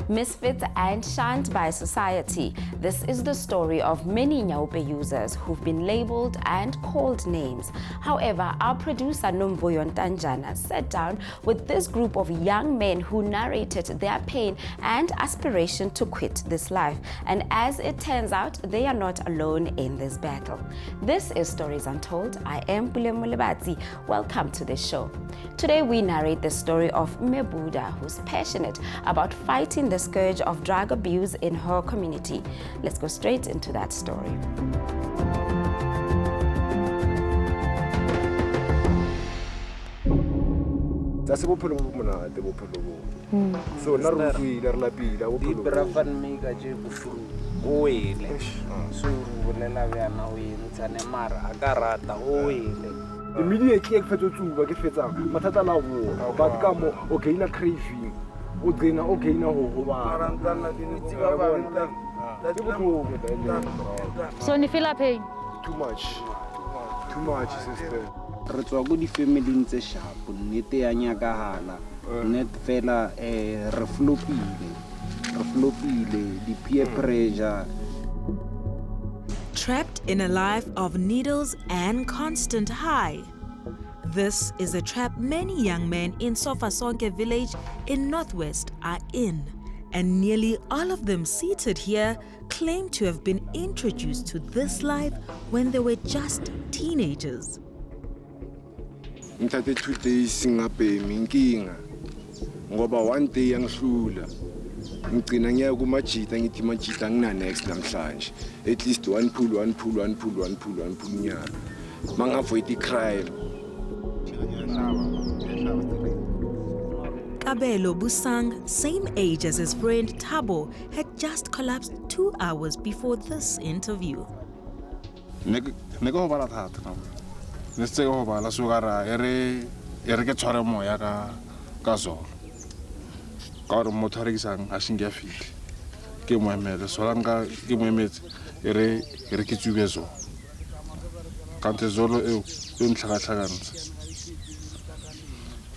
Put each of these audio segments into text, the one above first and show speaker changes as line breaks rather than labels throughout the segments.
Misfits and shunned by society, this is the story of many Nyaope users who've been labeled and called names. However, our producer Nomvuyo Ntanjana sat down with this group of young men who narrated their pain and aspiration to quit this life. And as it turns out, they are not alone in this battle. This is Stories Untold. I am Pulemo Lebatsi. Welcome to the show. Today we narrate the story of Mebuda, who's passionate about fighting the scourge of drug abuse in her community. Let's go straight into that story.
That's so immediately ek fetso tsuba ke fetsa mathata la go ba ka mo okay na craving o tsena okay na ho ba
so ni feel pain
too much sister
re tswa go di family tse sharp nnete ya nyakahala net fela re flopile di peer pressure.
Trapped in a life of needles and constant high. This is a trap many young men in Sofasonke village in Northwest are in, and nearly all of them seated here claim to have been introduced to this life when they were just teenagers.
Ngithathe 2 days ngabhemi inkinga ngoba one day yangihlula ngicina ngiya kumajita ngithi majita ngina next namhlanje at least one pull nyaka mangavoid crime.
Kabelo Busang, same age as his friend Thabo, had just collapsed 2 hours before this interview.
Nego bala thata no. Netse go bala sugara ere ke tshware moya ka zolo. Ka re motho re isang a shinga fiti ke moemele solanga ke moemetse ere ke tsubezo ka ntezolo e ntlhagatlhagantsha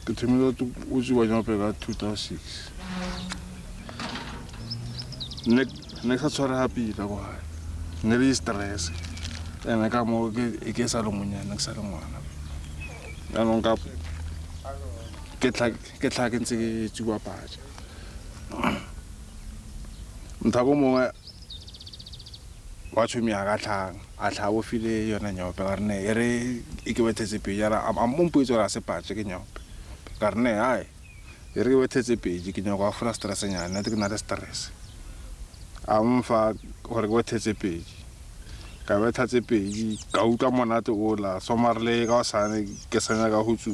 ke thimelo o tsuwa Nyaope ka 2006 ne sa tshwara hapi la go ha ne le stress ene ka mo ke sa lo monyana ke sa le ngwana ya nka ke tla ke ntse ke tsuwa paja Mthabo mongwe wa tshumi a tlhabo file yona Nyaope ka rene ere e ke wethetse pedi ara a mpoitse ra se patse ke Nyaope ka rene hai ere ke wethetse pedi ke nyaka go fura stress nyana ke na le stress a mfa gore ke wethetse pedi ka wethetse pedi ka utlwa monate o la somarle ka sane ke sanya ka hutsu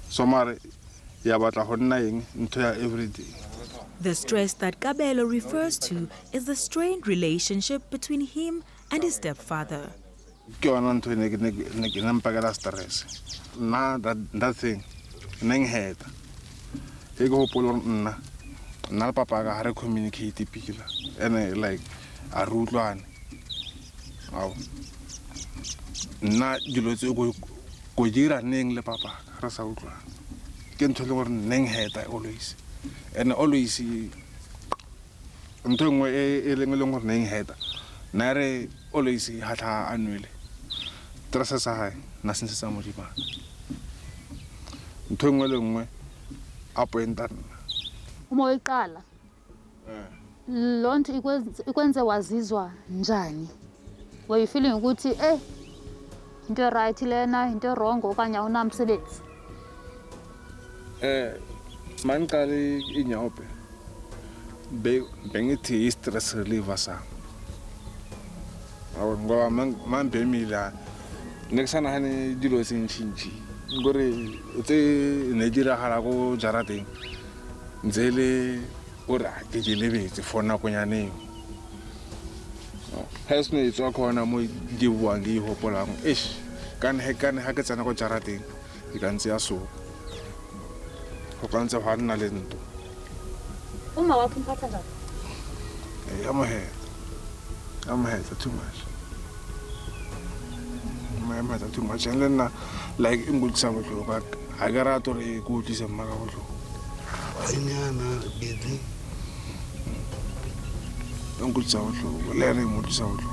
somare ya batla go nna eng ntho ya everyday.
The stress that Kabelo refers to is the strained relationship between him and his stepfather.
Ke ona ntho ne ke mpagela stress na that thing neng heta e go polo nna papa ga re communicate pila and like a rutlwane wow na dilotse go dira neng le papa ra sa utlwana ke ntho le gore neng heta always and always ntho ngwe e leng gore neng heta na re always hatla anwele trasa sa hae na sentse sa modiba ntho ngwe le ngwe appointa
uma uyiqala lonto ikwenze wazizwa njani were you feeling ukuthi into right lena into wrong okanye awunamsebenzi
mankale Nyaope bengithi stress reliever sa awu ngoba mambemila nekusana hani dilo sentšintši gore tse ne dira hala go jarateng nzele ora ke lebetse for nakonyane has no tswa khona mo di buang di hopolang kan ha ke tsana go jarateng ke kantse ya so go kantse ga nna le ntlo
uma wa kumphatha njani
I'm ahead too much. I'm ahead too much. And then like in good summer, I got out of a good season.
busy.
Uncle Sautlo, Larry Moody Sautlo.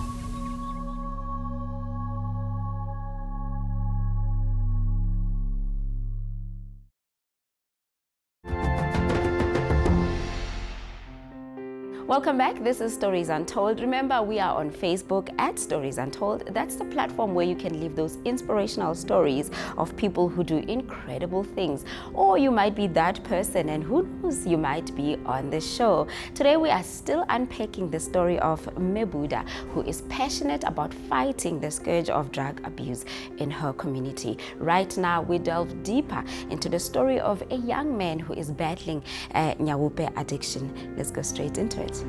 Welcome back. This is Stories Untold. Remember, we are on Facebook at Stories Untold. That's the platform where you can leave those inspirational stories of people who do incredible things. Or you might be that person, and who knows, you might be on the show. Today, we are still unpacking the story of Mebuda, who is passionate about fighting the scourge of drug abuse in her community. Right now, we delve deeper into the story of a young man who is battling Nyaope addiction. Let's go straight into it.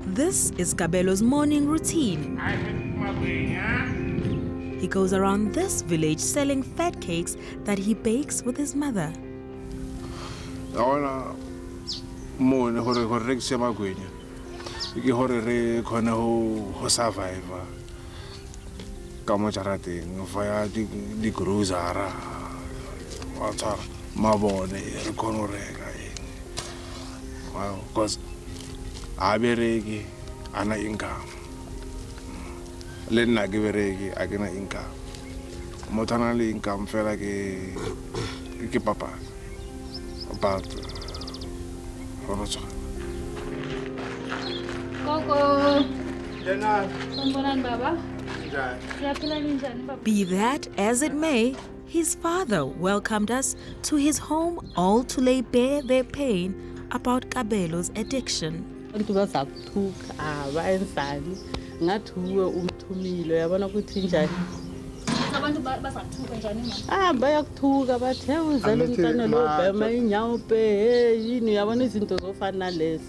This is Kabelo's morning routine. He goes around this village selling fat cakes that he bakes with his mother.
I wanna more hore rek se magwenya. Ke hore re khona ho survive. Kamo jarateng via di grocery wa tsara mabone re khona reka wow cause abereki ana income le nna ke bereki a ke na income motana le income fela ke papa but hono tsara
Koko. Sanbonan baba.
Be that as it may, his father welcomed us to his home, all to lay bare their pain about Kabelo's addiction.
Abantu bazakuthuka abayenzani ngathi uwe umthumile uyabona ukuthi njani
Abantu bazakuthuka njani mama?
Bayakuthuka bathi hey uzale umntana lo bhema iNyaope yini uyabona izinto zofana nalezi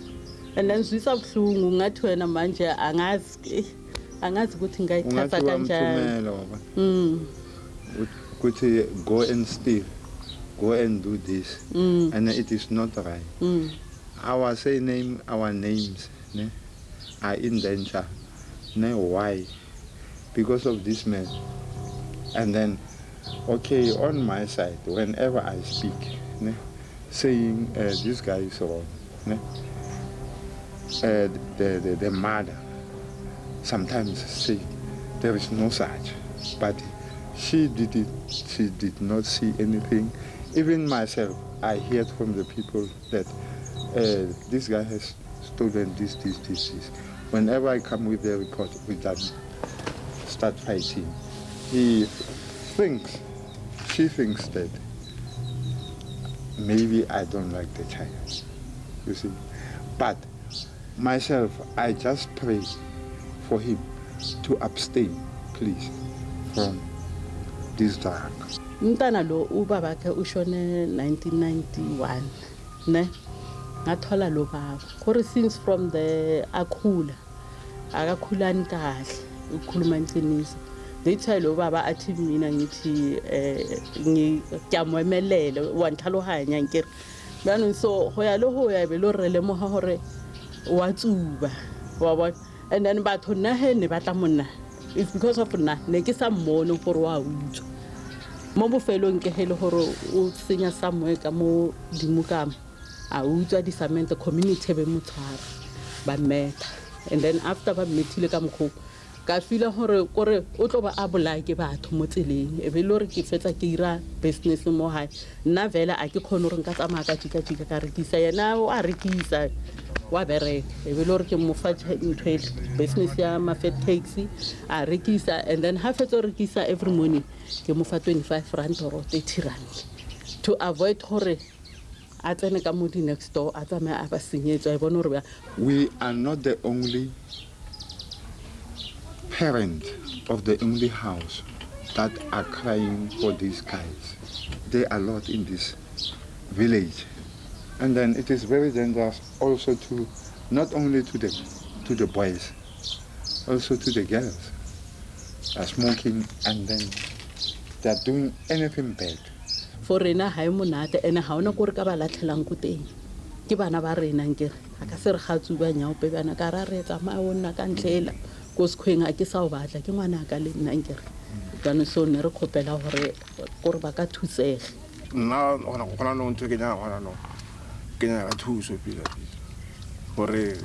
and then zwisa buhlungu ngathi wena manje angazi ukuthi ngayithatha kanjani
Ukuthi go and steal, go and do this, and it is not right. Our names are in danger. Why? Because of this man. And then, okay, on my side, whenever I speak, saying this guy is wrong, the mother sometimes say there is no such, but she did not see anything. Even myself, I heard from the people that this guy has stolen this. Whenever I come with the report, we just start fighting. She thinks that maybe I don't like the child, you see. But myself, I just pray for him to abstain, please, from this drug.
Umntana lo ubaba ke ushone 1991 ne ngathola lo baba gore since from the akakhulani kahle ukhuluma inqiniso lithe lo baba athi mina ngithi ngiyamwemelele wantlhalohanya nkere bana so ho ya lo ho ya be lo rele mo hore wa tsuba wa bona and then batho nna he ne batla monna it's because of nna ne ke sa mmono gore wa utswa mo bofelong ke hele gore o senya somewhere ka mo dimukama a utswa di cement community be motshwara ba meta and then after ba metile ka mkho ka fila gore o tlo ba abola ke batho mo tseleng e be lo re ke fetsa ke ira business mo hae nna vela a ke khone re nka tsamaya ka tshika ka rekisa yena o a rekisa wa bereka e be lo re ke mo fa ntwele business ya ma fat taxi a rekisa and then ha fetsa rekisa every morning ke mo fa 25 rand or 30 rand to avoid gore a tsene ka mo di next door a tsamaya a ba senyetswa e bona gore
we are not the only parent of the only house that are crying for these guys. There are a lot in this village. And then it is very dangerous also to, not only to the boys, also to the girls. Are smoking and then they are doing anything bad.
For rena ha e monate ene ha ona gore ka ba latlhelang ko teng. Ke bana ba rena nkere. A ka se re gatsu ba Nyaope bana ka ra re tsamaya o nna ka ntlela. ko sekhweng a ke sa o batla ke ngwana ka le nna nkere kana so ne re khopela gore ba ka thusega
nna gona no ntse ke nya gona no ke nya ka thuso pila gore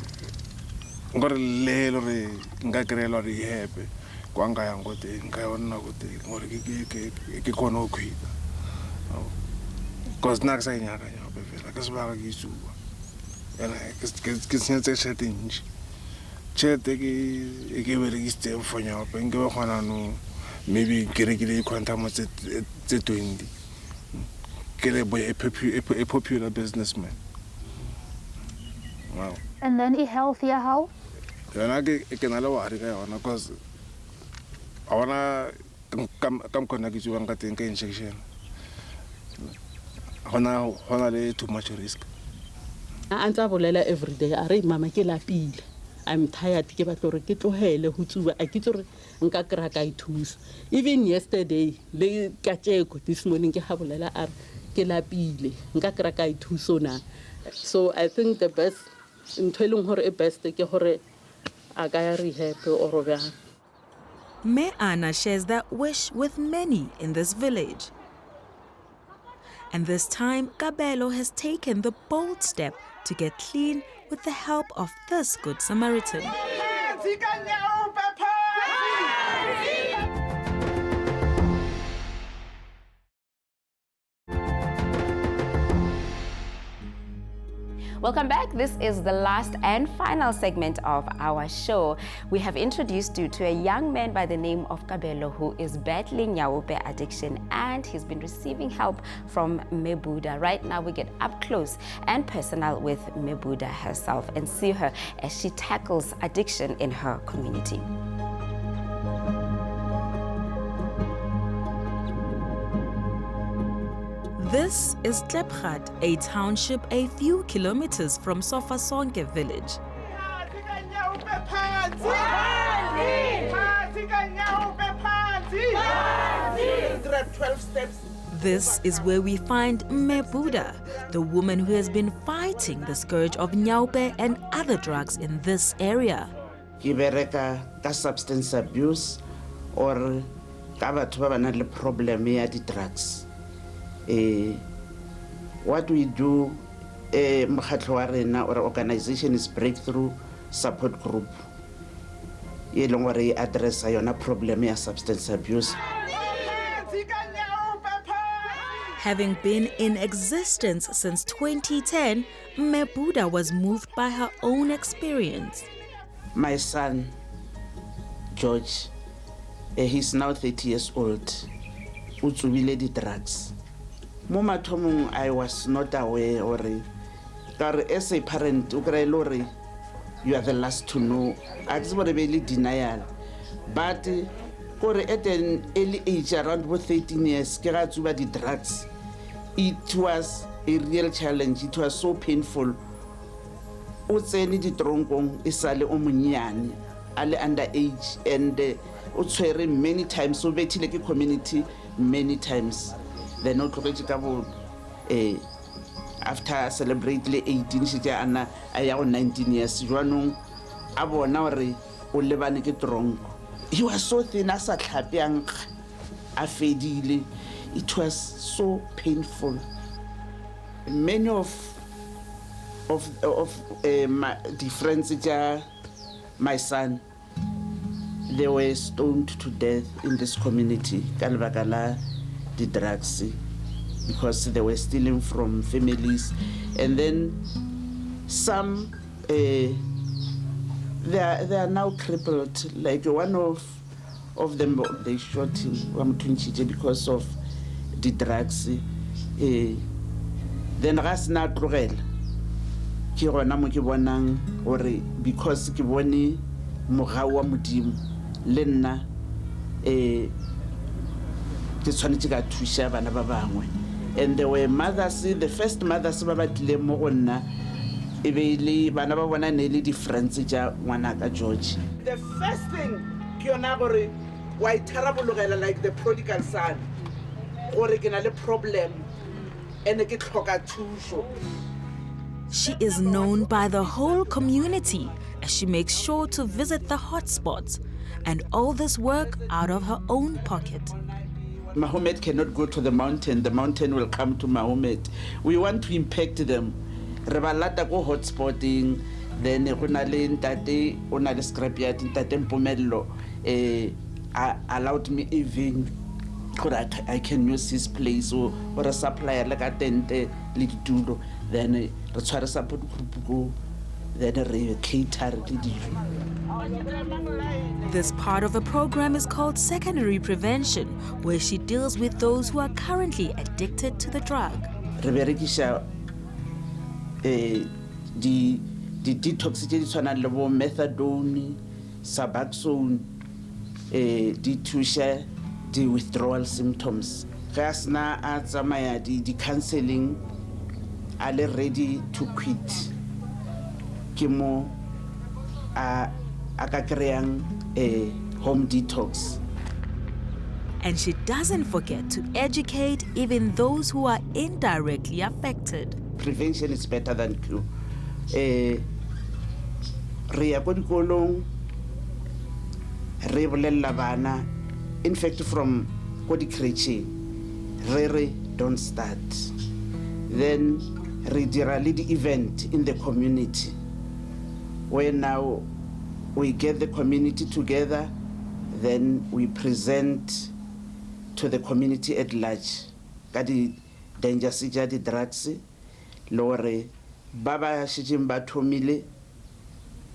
ngore lelo re nga krela re happy kwa nga yang go teng ka yona go teng gore ke kona go khwita cause na ka sa nya ka ya befela ka se ba ka isuwa ena ke sentse setting chete ke bere ke stay for Nyaope nke ba gona no maybe ke re ke le quantum tse 20 ke le boy a popular businessman. Wow.
And then eat healthier how?
Yona ke na le wari ka yona cause I wanna come connect you ka teng ka injection. Hona le too much risk.
a ntse a bolela everyday a re mama ke lapile I'm tired ke batla gore ke tlogele ho tsuba a ke tsore nka kra ka ithusa even yesterday le katjeko this morning ke ha bolela a re ke lapile nka kra ka ithuso na so I think the best ntho eleng gore e best ke gore a ka ya rehab or bya.
Me Anna shares that wish with many in this village. And this time, Kabelo has taken the bold step to get clean with the help of this good Samaritan.
Welcome back. This is the last and final segment of our show. We have introduced you to a young man by the name of Kabelo who is battling Nyaope addiction, and he's been receiving help from Mebuda. Right now we get up close and personal with Mebuda herself and see her as she tackles addiction in her community.
This is Klepgat, a township a few kilometers from Sofasonke village. This is where we find Mebuda, the woman who has been fighting the scourge of Nyaope and other drugs in this area.
Ke bereka ka substance abuse or ka batho ba bana le problem ya di drugs. What we do, mokgatlo wa rena or organization is Breakthrough Support Group. E leng gore e addressa yona problem ya substance abuse.
Having been in existence since 2010, Mebuda was moved by her own experience.
My son, George, he's now 30 years old. Utsubile di drugs. Mo mathomong I was not aware or as a parent you are the last to know. I just want to be denial. But at an early age, around 13 years, ke ga tsuba di drugs. It was a real challenge. It was so painful. O tsene di tronkong e sale o monyane, ale underage, and o tshwere many times, so betile ke community many times. Then o tlogetse ka bo after celebrate le 18 she ana aya go 19 years jwanong a bona gore o lebane ke tronko. He was so thin as a tlhapiang a fedile. It was so painful. Many of my the friends my son, they were stoned to death in this community ka lebaka la the drugs, because they were stealing from families, and then some they are now crippled. Like one of them, they shot him because of the drugs. Then gas na tlogela ke gona mo ke bonang gore because ke bone mogao wa modimo le nna ke tshwanetse ka thusa bana ba bangwe. And there were mothers, the first mothers ba ba tlile mo go nna e be ile bana ba bona ne le difference ja ngwana ka George.
The first thing ke yona gore wa itharabologelwa like the prodigal son gore ke na le problem and ke tlhoka thuso.
She is known by the whole community as she makes sure to visit the hotspots, and all this work out of her own pocket.
Mahomet cannot go to the mountain will come to Mahomet. We want to impact them. Re ba lata go hotspotting, then go na le ntate o na le scrapyard ntate Mpumelelo allowed me even that I can use this place or a supplier like a tente le ditulo, then re tshware support group go, then re cater le dijo.
This part of the program is called secondary prevention, where she deals with those who are currently addicted to the drug.
Re berekisha di detox tse di tshwanang le bo methadone, Suboxone, di thusha the withdrawal symptoms. Gasna a tsamaya di counseling are ready to quit. Kimo a ka kreyang home detox.
And she doesn't forget to educate even those who are indirectly affected.
Prevention is better than cure. Re ya ko dikolong, re bolella bana, in fact from ko di-crèche, re don't start. Then re dira le di-event in the community, where now we get the community together, then we present to the community at large ka di-dangers tša di-drugs, le gore ba ba šetšeng ba thomile,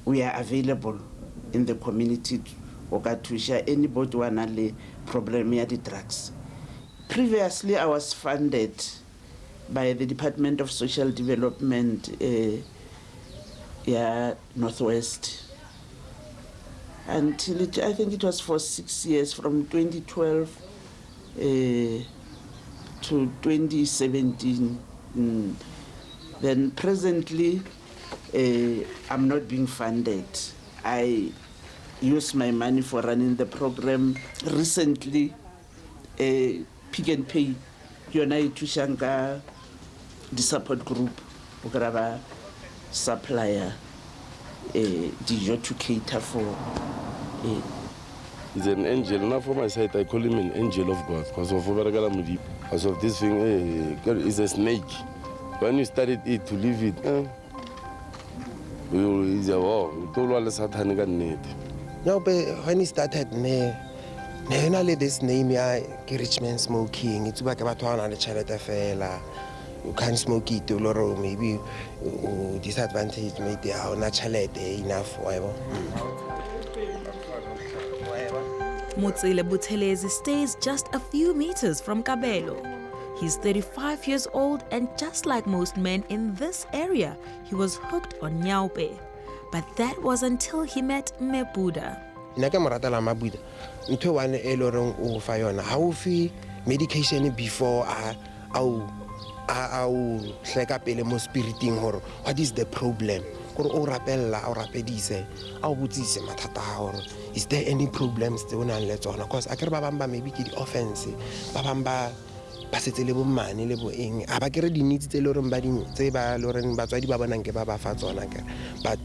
we are available in the community o ka thuša anybody wa na le problem ya di-drugs. Previously, I was funded by the Department of Social Development Northwest until I think it was for 6 years, from 2012 to 2017. Then presently, I'm not being funded. I use my money for running the program. Recently, Pick and Pay, yona ithusha the support group, o kry-a supplier dijo to cater for.
He's an angel. Now for my side, I call him an angel of God because of because of this thing. God is a snake. When you started it to leave it, he's a war.
Nyaope, when he started, ne this name ya rich man smoking. It's about the charity fela. You can't smoke it, or maybe disadvantage maybe how naturally enough, whatever.
Motsele Buthelezi stays just a few meters from Kabelo. He's 35 years old, and just like most men in this area, he was hooked on Nyaope. But that was until he met Mebuda.
How medication before spiriting, what is the problem? Is there any problems? Because I can maybe the offense. Ba setse le bo mane le bo eng a ba kere di needs tse le reng ba di tse ba le reng batswadi ba bona nke ba ba fa tsona ke but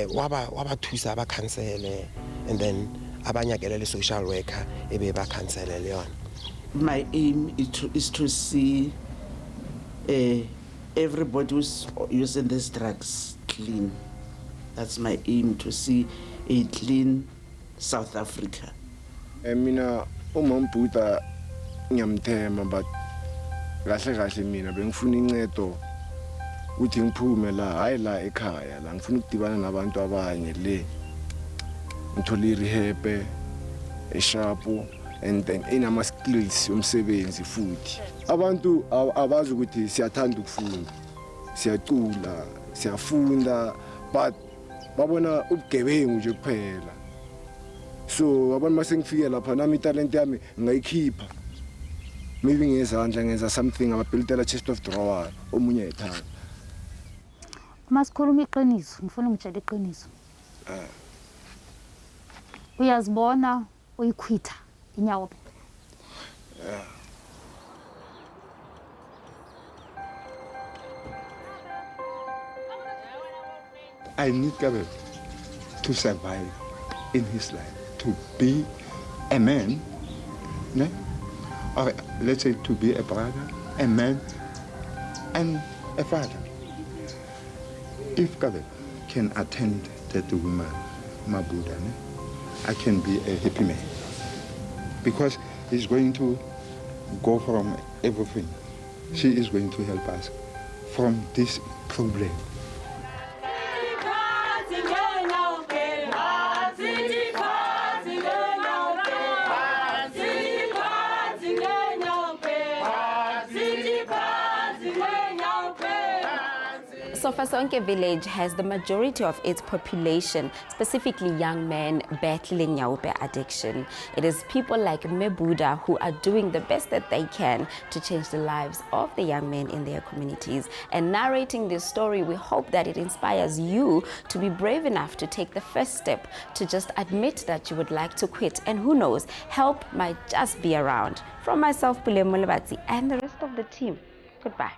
wa ba thusa ba cancele and then abanyakele le social worker e be ba cancele le yona.
My aim is to see everybody who's using these drugs clean. That's my aim, to see a clean South Africa.
Mina umamputa ngiyamthema but kahle mina bengifuna incedo ukuthi ngiphume la hayi la ekhaya la ngifuna ukudibana nabantu abanye le ngithole rehab esharp and then inama skills umsebenzi futhi abantu abazi ukuthi siyathanda ukufunda siyacula siyafunda but babona ubugebengu nje kuphela so abantu mase ngifike lapha nami italent yami ngayikhipha maybe ngenza something ababuildela chest of drawer omunye ethanda.
Masikhuluma iqiniso, ngifuna ngitshela iqiniso. Uyazibona uyikhwitha iNyaope.
I need Kabeb to survive in his life, to be a man, ne? Or let's say to be a brother, a man, and a father. If Kabeb can attend that woman, Mabuda, ne? I can be a happy man. Because he's going to go from everything. She is going to help us from this problem.
Sofasonke village has the majority of its population, specifically young men, battling Nyaope addiction. It is people like Mebuda who are doing the best that they can to change the lives of the young men in their communities. And narrating this story, we hope that it inspires you to be brave enough to take the first step, to just admit that you would like to quit. And who knows, help might just be around. From myself, Pule Mulabati, and the rest of the team, goodbye.